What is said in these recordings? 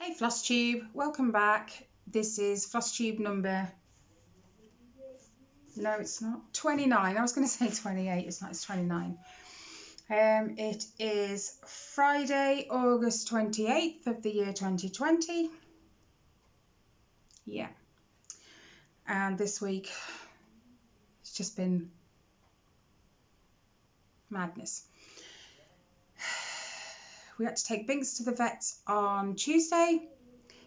Hi Flosstube, welcome back. This is Flosstube number, no it's not, 29. I was going to say 28, it's not, it's 29. It is Friday, August 28th of the year 2020. Yeah. And this week, it's just been madness. We had to take Binks to the vets on Tuesday.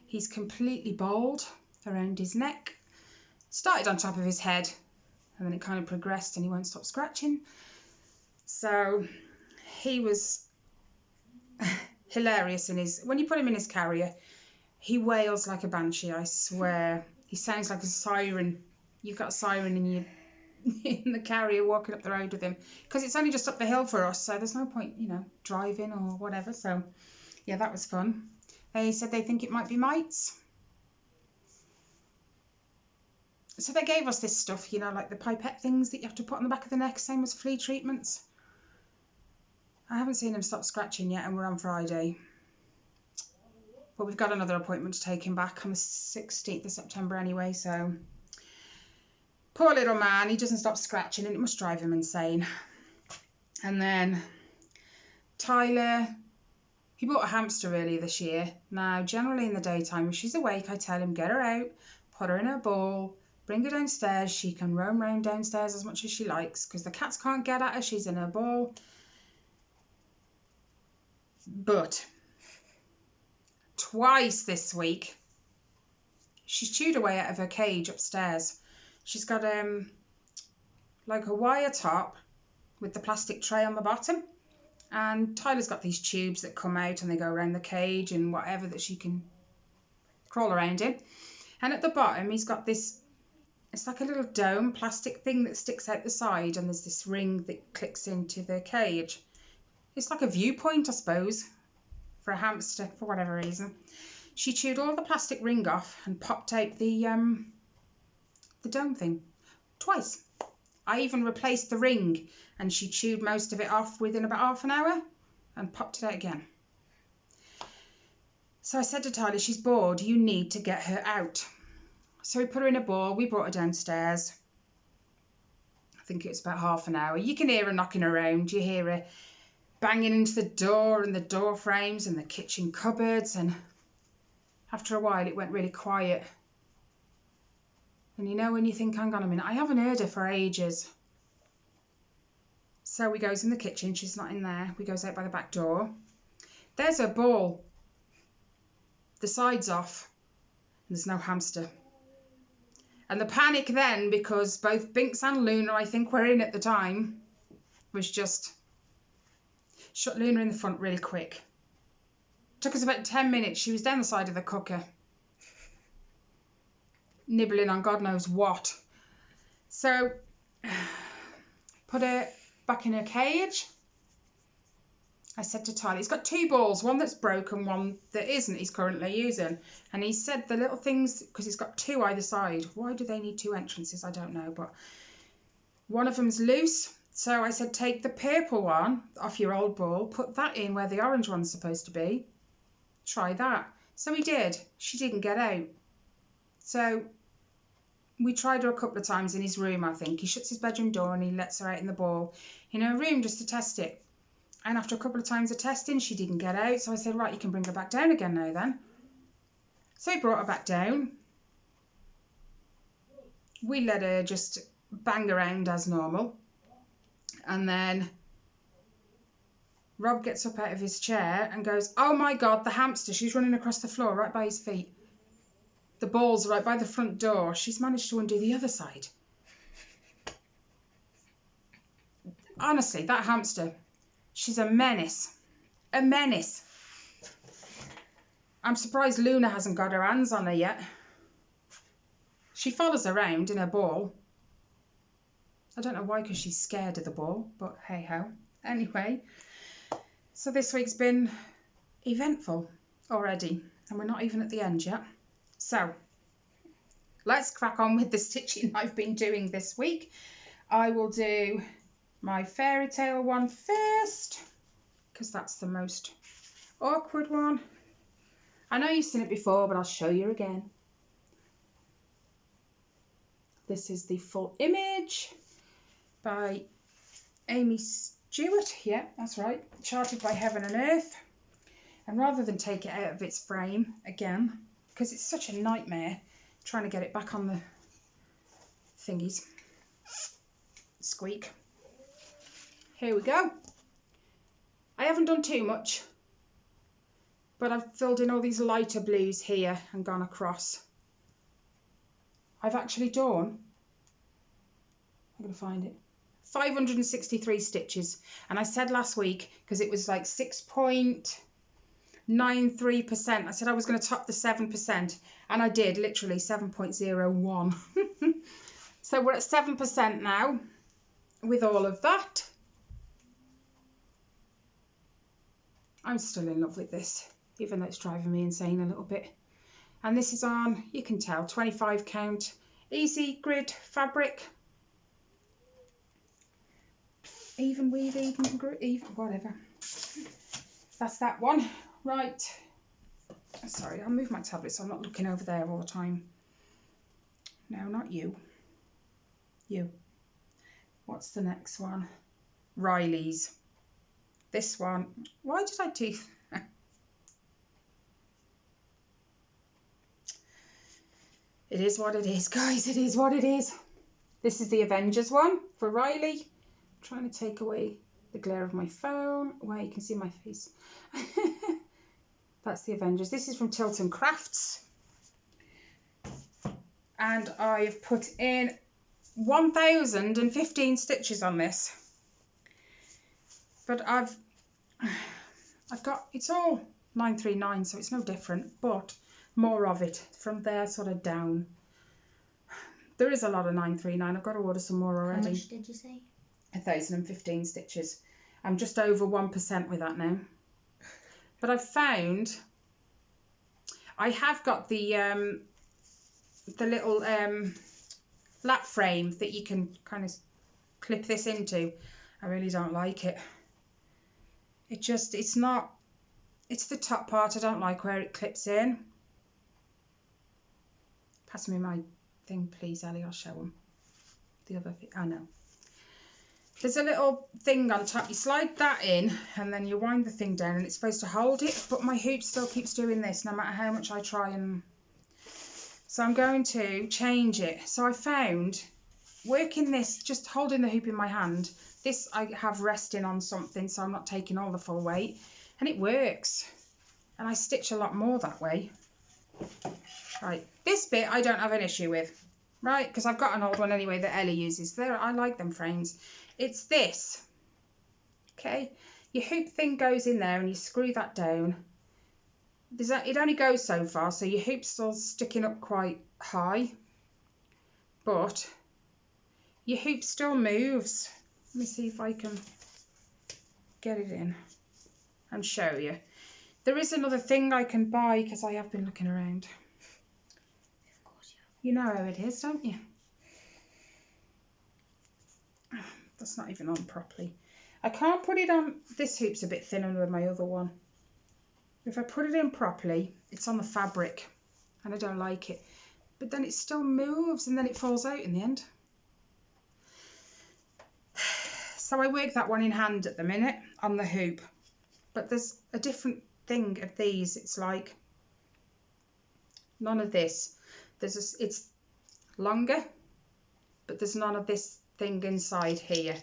He's completely bald around his neck. Started on top of his head and then it kind of progressed and he won't stop scratching. So he was hilarious in his, when you put him in his carrier, he wails like a banshee, I swear. He sounds like a siren. You've got a siren in the carrier walking up the road with him, because it's only just up the hill for us, so there's no point, you know, driving or whatever. So yeah, that was fun. They said they think it might be mites, so they gave us this stuff, you know, like the pipette things that you have to put on the back of the neck, same as flea treatments. I haven't seen him stop scratching yet, and we're on Friday, but we've got another appointment to take him back on the 16th of September anyway. So poor little man, he doesn't stop scratching and it must drive him insane. And then Tyler, he bought a hamster earlier this year. Now, generally in the daytime, if she's awake, I tell him, get her out, put her in her ball, bring her downstairs. She can roam around downstairs as much as she likes, because the cats can't get at her. She's in her ball. But twice this week, she's chewed away out of her cage upstairs. She's got like a wire top with the plastic tray on the bottom, and Tyler's got these tubes that come out and they go around the cage and whatever that she can crawl around in. And at the bottom he's got this, it's like a little dome plastic thing that sticks out the side, and there's this ring that clicks into the cage. It's like a viewpoint, I suppose, for a hamster for whatever reason. She chewed all the plastic ring off and popped out the dome thing twice. I even replaced the ring and she chewed most of it off within about half an hour and popped it out again. So I said to Tyler, she's bored, you need to get her out. So we put her in a ball, we brought her downstairs. I think it was about half an hour. You can hear her knocking around, you hear her banging into the door and the door frames and the kitchen cupboards, and after a while it went really quiet. And you know when you think, hang on a minute, I haven't heard her for ages. So we goes in the kitchen, she's not in there. We goes out by the back door. There's her ball. The side's off. And there's no hamster. And the panic then, because both Binks and Luna, I think, were in at the time, was just shut Luna in the front really quick. Took us about 10 minutes. She was down the side of the cooker, nibbling on God knows what. So put her back in her cage. I said to Tyler, he's got two balls, one that's broken, one that isn't, he's currently using. And he said the little things, because he's got two either side. Why do they need two entrances? I don't know, but one of them's loose. So I said, take the purple one off your old ball, put that in where the orange one's supposed to be. Try that. So he did. She didn't get out. So we tried her a couple of times in his room, I think. He shuts his bedroom door and he lets her out in the ball in her room just to test it. And after a couple of times of testing, she didn't get out. So I said, right, you can bring her back down again now then. So he brought her back down. We let her just bang around as normal. And then Rob gets up out of his chair and goes, oh my God, the hamster, she's running across the floor right by his feet. The ball's right by the front door. She's managed to undo the other side. Honestly, that hamster, she's a menace. A menace. I'm surprised Luna hasn't got her hands on her yet. She follows around in her ball. I don't know why, because she's scared of the ball, but hey ho. Anyway, so this week's been eventful already, and we're not even at the end yet. So let's crack on with the stitching I've been doing this week. I will do my fairy tale one first, because that's the most awkward one. I know you've seen it before, but I'll show you again. This is the full image by Amy Stewart. Yeah, that's right. Charted by Heaven and Earth. And rather than take it out of its frame again, because it's such a nightmare trying to get it back on the thingies. Squeak. Here we go. I haven't done too much, but I've filled in all these lighter blues here and gone across. I've actually done, I'm going to find it, 563 stitches. And I said last week, because it was like 6.93%, I said I was going to top the 7%, and I did, literally 7.01. So we're at 7% now with all of that. I'm still in love with this, even though it's driving me insane a little bit. And this is on, you can tell, 25 count, easy grid fabric. Even weave, even whatever. That's that one. Right. Sorry, I'll move my tablet so I'm not looking over there all the time. No, not you. You. What's the next one? Riley's. This one. Why did I do... It is what it is, guys. It is what it is. This is the Avengers one for Riley. I'm trying to take away the glare of my phone. Wow, you can see my face. That's the Avengers. This is from Tilton Crafts. And I've put in 1,015 stitches on this. But I've got, it's all 939, so it's no different, but more of it from there sort of down. There is a lot of 939. I've got to order some more already. How much did you say? 1,015 stitches. I'm just over 1% with that now. But I've found I have got the little lap frame that you can kind of clip this into. I really don't like it. It's not, it's the top part I don't like where it clips in. Pass me my thing, please, Ellie, I'll show them. The other thing, I know. There's a little thing on top, you slide that in and then you wind the thing down and it's supposed to hold it, but my hoop still keeps doing this no matter how much I try. And so I'm going to change it. So I found, working this, just holding the hoop in my hand, this I have resting on something so I'm not taking all the full weight, and it works. And I stitch a lot more that way. Right, this bit I don't have an issue with, right, because I've got an old one anyway that Ellie uses. I like them frames. It's this, okay, your hoop thing goes in there and you screw that down. It only goes so far, so your hoop's still sticking up quite high, but your hoop still moves. Let me see if I can get it in and show you. There is another thing I can buy because I have been looking around. Of course you know how it is, don't you? That's not even on properly. I can't put it on. This hoop's a bit thinner than my other one. If I put it in properly, it's on the fabric and I don't like it. But then it still moves and then it falls out in the end. So I work that one in hand at the minute on the hoop. But there's a different thing of these. It's like none of this. It's longer, but there's none of this thing inside here.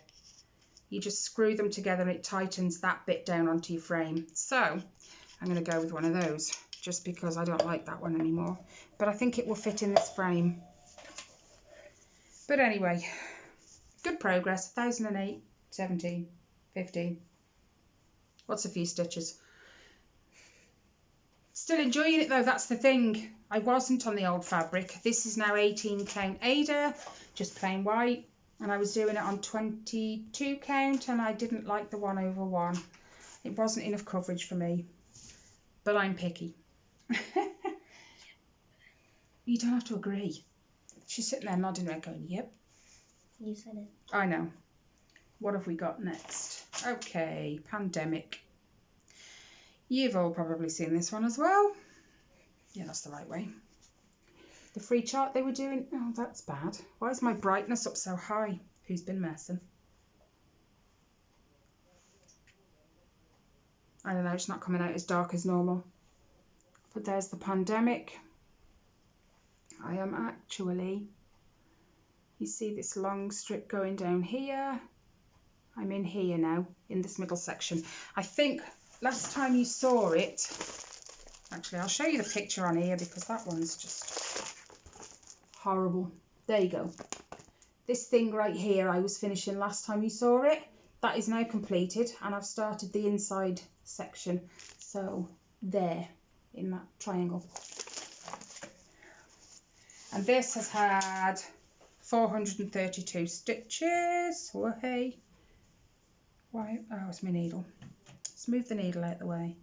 You just screw them together and it tightens that bit down onto your frame. So I'm going to go with one of those just because I don't like that one anymore. But I think it will fit in this frame. But anyway, good progress. 1,008, 17, 15. What's a few stitches? Still enjoying it though, that's the thing. I wasn't on the old fabric. This is now 18 count Ada, just plain white. And I was doing it on 22 count and I didn't like the 1/1. It wasn't enough coverage for me. But I'm picky. You don't have to agree. She's sitting there nodding there going, yep. You said it. I know. What have we got next? Okay, Pandemic. You've all probably seen this one as well. Yeah, that's the right way. The free chart they were doing, oh, that's bad. Why is my brightness up so high? Who's been messing? I don't know, it's not coming out as dark as normal. But there's the pandemic. I am actually, you see this long strip going down here. I'm in here now, in this middle section. I think last time you saw it, actually I'll show you the picture on here because that one's just horrible. There you go. This thing right here I was finishing last time you saw it. That is now completed and I've started the inside section. So there, in that triangle. And this has had 432 stitches. Oh, hey. Why? Oh, it's my needle. Let's move the needle out of the way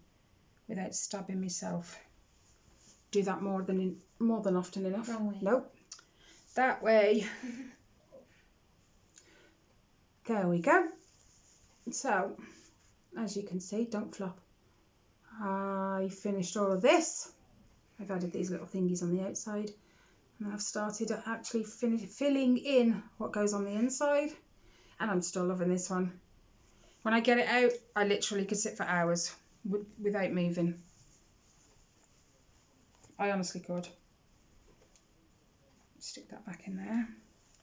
without stabbing myself. Do that more than often enough. Wrong way. Nope. That way. There we go. So, as you can see, don't flop. I finished all of this. I've added these little thingies on the outside. And I've started actually filling in what goes on the inside. And I'm still loving this one. When I get it out, I literally could sit for hours without moving. I honestly could. Stick that back in there.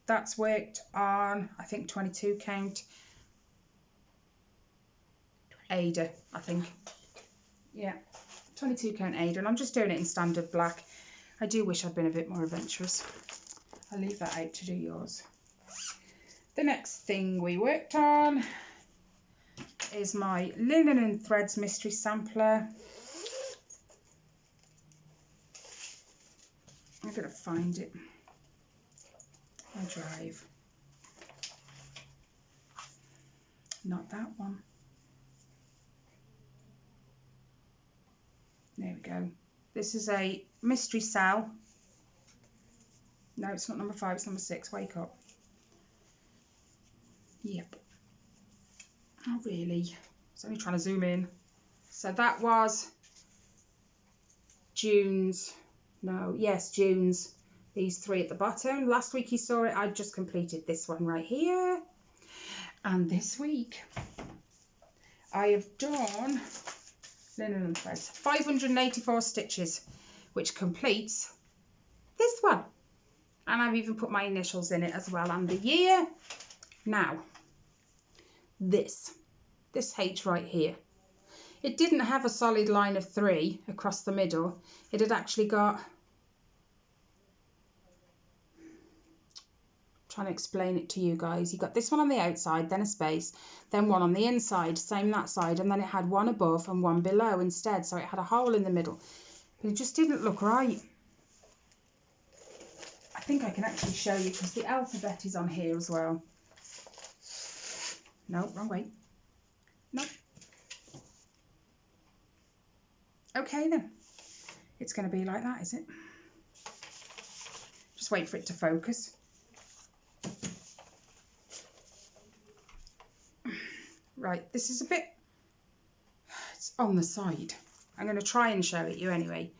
That's worked on, I think, 22 count Ada, I think. Yeah, 22 count Ada. And I'm just doing it in standard black. I do wish I'd been a bit more adventurous. I'll leave that out to do yours. The next thing we worked on is my Linen and Threads Mystery Sampler. I'm going to find it. I drive. Not that one. There we go. This is a mystery cell. No, it's not number 5, it's number 6. Wake up. Yep. Oh, really? I was only trying to zoom in. So that was June's. No, yes, June's. These 3 at the bottom. Last week you saw it. I just completed this one right here. And this week I have done Linen and Threads 584 stitches, which completes this one. And I've even put my initials in it as well and the year. Now, this H right here. It didn't have a solid line of 3 across the middle. It had actually got, trying to explain it to you guys. You got this one on the outside, then a space, then one on the inside, same that side, and then it had one above and one below instead, so it had a hole in the middle. But it just didn't look right. I think I can actually show you because the alphabet is on here as well. No, wrong way. No. Okay then. It's going to be like that, is it? Just wait for it to focus. Right, this is a bit, it's on the side. I'm going to try and show it you anyway,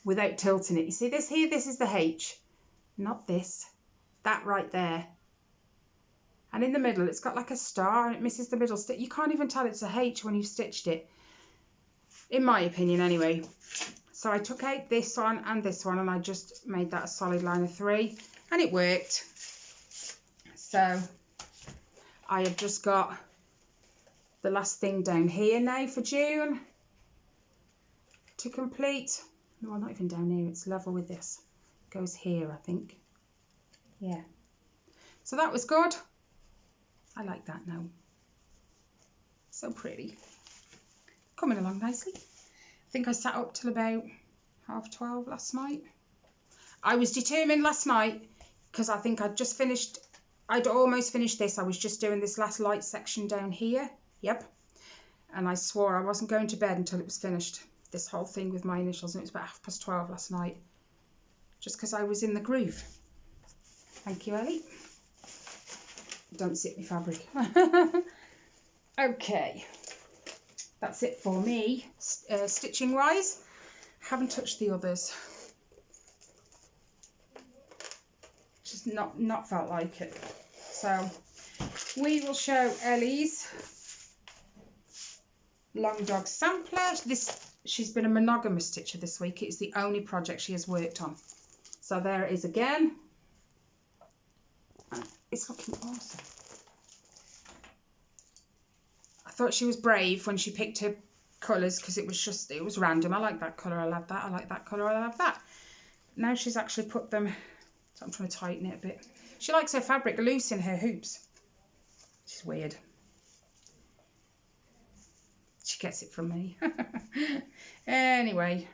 without tilting it. You see this here? This is the H, not this, that right there. And in the middle, it's got like a star and it misses the middle stitch. You can't even tell it's a H when you've stitched it, in my opinion anyway. So I took out this one and I just made that a solid line of 3 and it worked. So I have just got the last thing down here now for June to complete. No, not even down here, it's level with this. It goes here, I think. Yeah. So that was good. I like that now. So pretty. Coming along nicely. I think I sat up till about 12:30 last night. I was determined last night because I think I'd just finished, I'd almost finished this. I was just doing this last light section down here. Yep. And I swore I wasn't going to bed until it was finished. This whole thing with my initials. And it was about 12:30 last night. Just because I was in the groove. Thank you, Ellie. Don't zip me fabric. Okay. That's it for me, stitching wise. Haven't touched the others. Just not felt like it. So we will show Ellie's long dog sampler. She's been a monogamous stitcher this week. It's the only project she has worked on. So there it is again. It's looking awesome. I thought she was brave when she picked her colours because it was random. I like that colour, I love that, I like that colour, I love that. Now she's actually put them, so I'm trying to tighten it a bit. She likes her fabric loose in her hoops. Which is weird. She gets it from me. Anyway,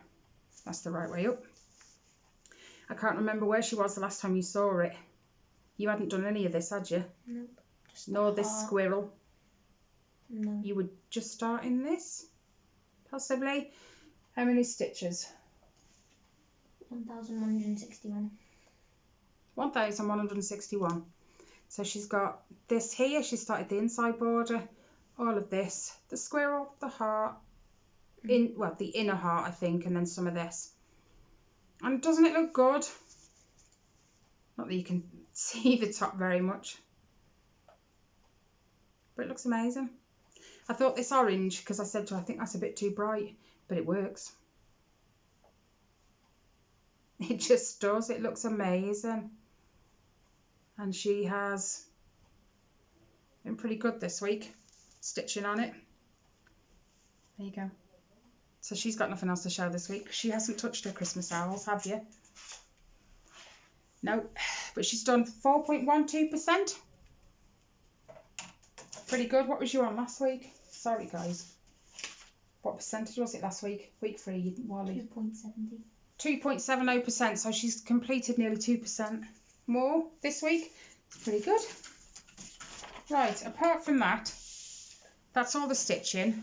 that's the right way up. I can't remember where she was the last time you saw it. You hadn't done any of this, had you? Nope. Nor this squirrel. No. You were just starting this, possibly. How many stitches? 1,161. 1,161. So she's got this here. She started the inside border. All of this. The squirrel, the heart. The inner heart, I think, and then some of this. And doesn't it look good? Not that you can see the top very much. But it looks amazing. I thought this orange, because I said to her, I think that's a bit too bright, but it works. It just does. It looks amazing. And she has been pretty good this week, stitching on it. There you go. So she's got nothing else to show this week. She hasn't touched her Christmas owls, have you? No, but she's done 4.12%. Pretty good. What was you on last week? Sorry, guys. What percentage was it last week? Week 3, Wally. 2.70. 2.70%. So she's completed nearly 2% more this week. It's pretty good. Right, apart from that, that's all the stitching.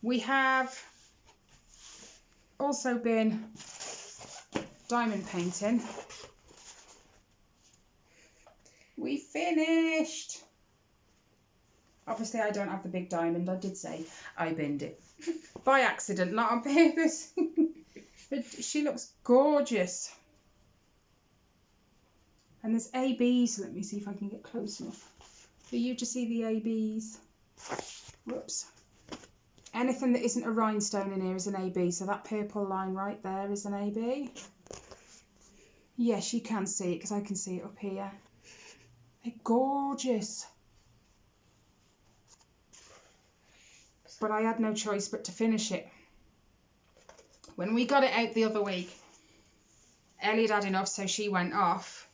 We have also been diamond painting. We finished. Obviously, I don't have the big diamond. I did say I binned it. By accident, not on purpose. But she looks gorgeous. And there's ABs. Let me see if I can get close enough for you to see the ABs. Whoops. Anything that isn't a rhinestone in here is an AB. So that purple line right there is an AB. Yes, you can see it because I can see it up here. They're gorgeous. But I had no choice but to finish it. When we got it out the other week, Ellie had enough, so she went off.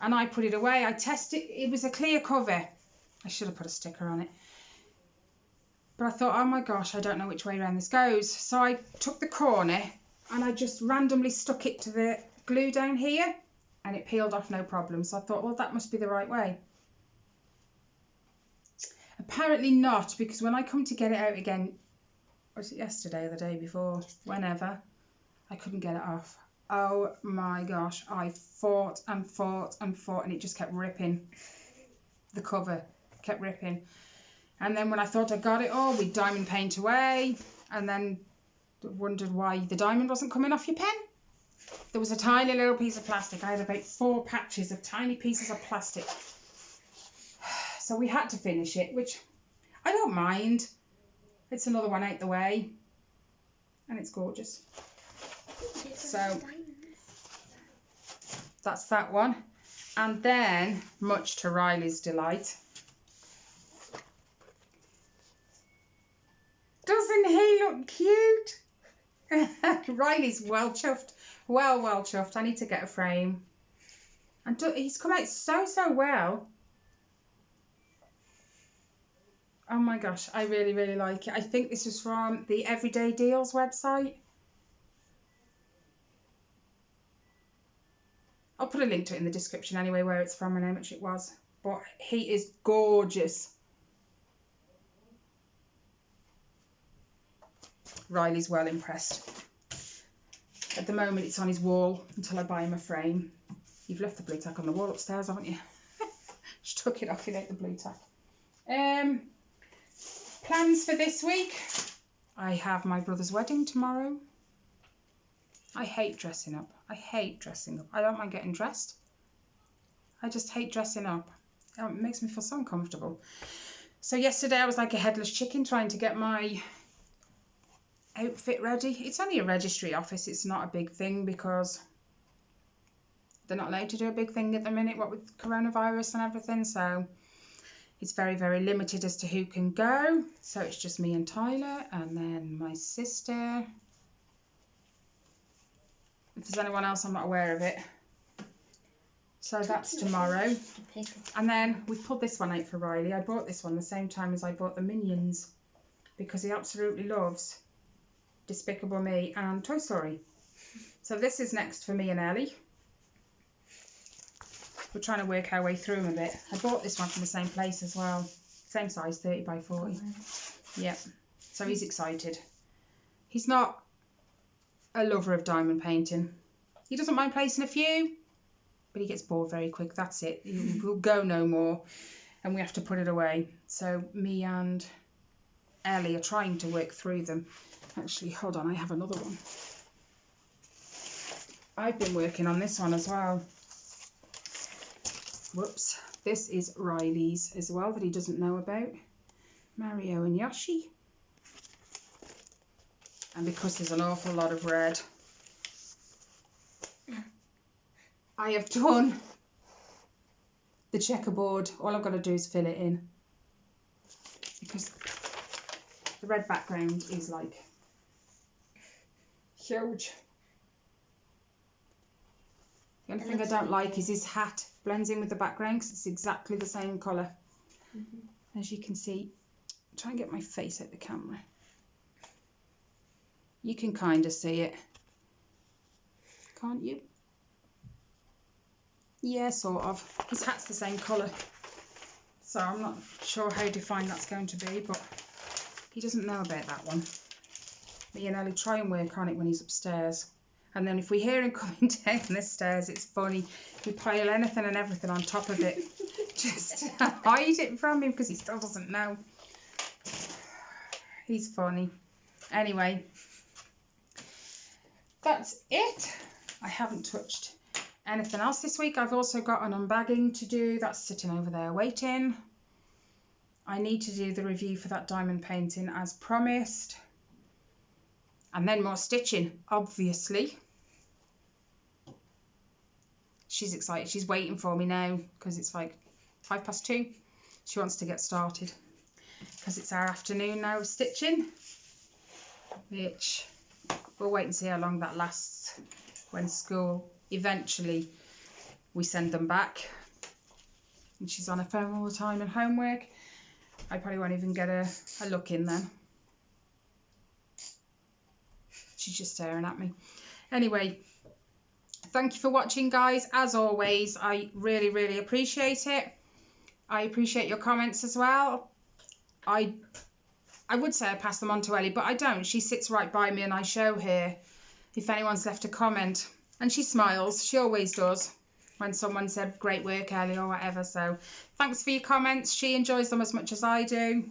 And I put it away. I tested, it was a clear cover. I should have put a sticker on it. But I thought, oh my gosh, I don't know which way around this goes. So I took the corner and I just randomly stuck it to the glue down here and it peeled off no problem. So I thought, well, that must be the right way. Apparently not, because when I come to get it out again, was it yesterday or the day before? Whenever, I couldn't get it off. Oh my gosh, I fought and fought and fought and it just kept ripping. The cover kept ripping. And then when I thought I got it all, we diamond paint away and then wondered why the diamond wasn't coming off your pen. There was a tiny little piece of plastic. I had about 4 patches of tiny pieces of plastic. So we had to finish it, which I don't mind. It's another one out the way. And it's gorgeous. So that's that one. And then, much to Riley's delight, doesn't he look cute? Riley's well chuffed. Well chuffed. I need to get a frame. And he's come out so well. Oh my gosh, I really like it. I think this is from the Everyday Deals website. I'll put a link to it in the description anyway, where it's from and how much it was. But he is gorgeous. Riley's well impressed. At the moment, it's on his wall until I buy him a frame. You've left the blue tack on the wall upstairs, haven't you? Just took it off without the blue tack. Plans for this week. I have my brother's wedding tomorrow. I hate dressing up. I hate dressing up. I don't mind getting dressed. I just hate dressing up. It makes me feel so uncomfortable. So yesterday I was like a headless chicken trying to get my outfit ready. It's only a registry office. It's not a big thing because they're not allowed to do a big thing at the minute, what with coronavirus and everything. So it's very, very limited as to who can go. So it's just me and Tyler and then my sister. If there's anyone else, I'm not aware of it. So that's tomorrow. And then we pulled this one out for Riley. I bought this one the same time as I bought the Minions because he absolutely loves Despicable Me and Toy Story. So this is next for me and Ellie. We're trying to work our way through them a bit. I bought this one from the same place as well. Same size, 30 by 40. Yep. So he's excited. He's not a lover of diamond painting. He doesn't mind placing a few, but he gets bored very quick. That's it. He will go no more, and we have to put it away. So me and Ellie are trying to work through them. Actually, hold on, I have another one. I've been working on this one as well. Whoops. This is Riley's as well that he doesn't know about. Mario and Yoshi. And because there's an awful lot of red, I have done the checkerboard. All I've got to do is fill it in because the red background is like huge. The only thing I don't like is his hat blends in with the background because it's exactly the same colour. As you can see, try and get my face at the camera. You can kind of see it, can't you? Yeah, sort of. His hat's the same colour, so I'm not sure how defined that's going to be, but he doesn't know about that one. Me and Ellie try and work on it when he's upstairs, and then if we hear him coming down the stairs, it's funny. We pile anything and everything on top of it just to hide it from him because he still doesn't know. He's funny. Anyway, that's it. I haven't touched anything else this week. I've also got an unbagging to do. That's sitting over there waiting. I need to do the review for that diamond painting as promised. And then more stitching, obviously. She's excited. She's waiting for me now because it's like 2:05. She wants to get started because it's our afternoon now of stitching, which we'll wait and see how long that lasts when school eventually we send them back. And she's on her phone all the time and homework. I probably won't even get a look in then. She's just staring at me. Anyway, thank you for watching, guys. As always, I really, really appreciate it. I appreciate your comments as well. I would say I pass them on to Ellie, but I don't. She sits right by me and I show her if anyone's left a comment. And she smiles. She always does when someone said, great work, Ellie, or whatever. So thanks for your comments. She enjoys them as much as I do.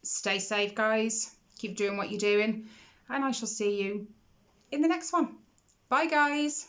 Stay safe, guys. Keep doing what you're doing. And I shall see you in the next one. Bye, guys.